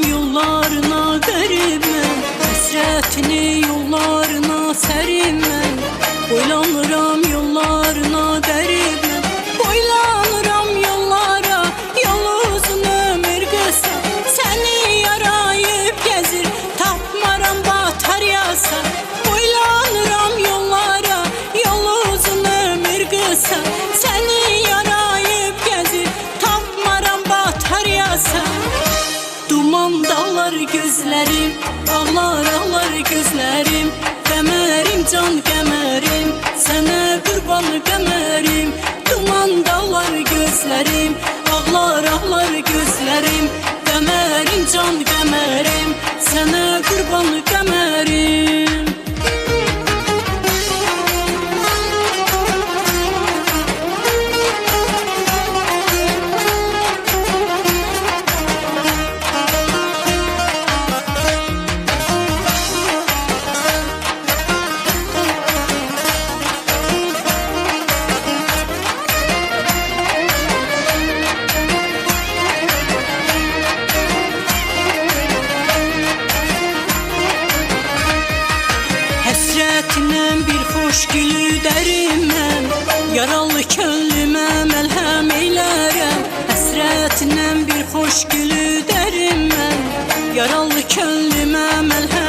yollarına qərib mən, həsrətini yollarına sərim mən. Boylanıram yollarına qərib mən, boylanıram yollara, yol uzun ömür qısa. Səni yarayıb gəzir, tapmaram bataryasa. Boylanıram yollara, yol uzun ömür qısa. Səni yarayıb gəzir, tapmaram bataryasa. Duman dağlar gözlərim, ağlar ağlar gözlərim. Qəmərim can qəmərim, sənə qurban qəmərim. Duman dağlar gözlərim, ağlar ağlar gözlərim. Qəmərim can qəmərim, sənə qurban qəmərim. Həsrətindən bir xoş gülü dəriməm, yaralı könlümə məlhəm eylərəm. Həsrətindən bir xoş gülü dəriməm, yaralı könlümə məlhəm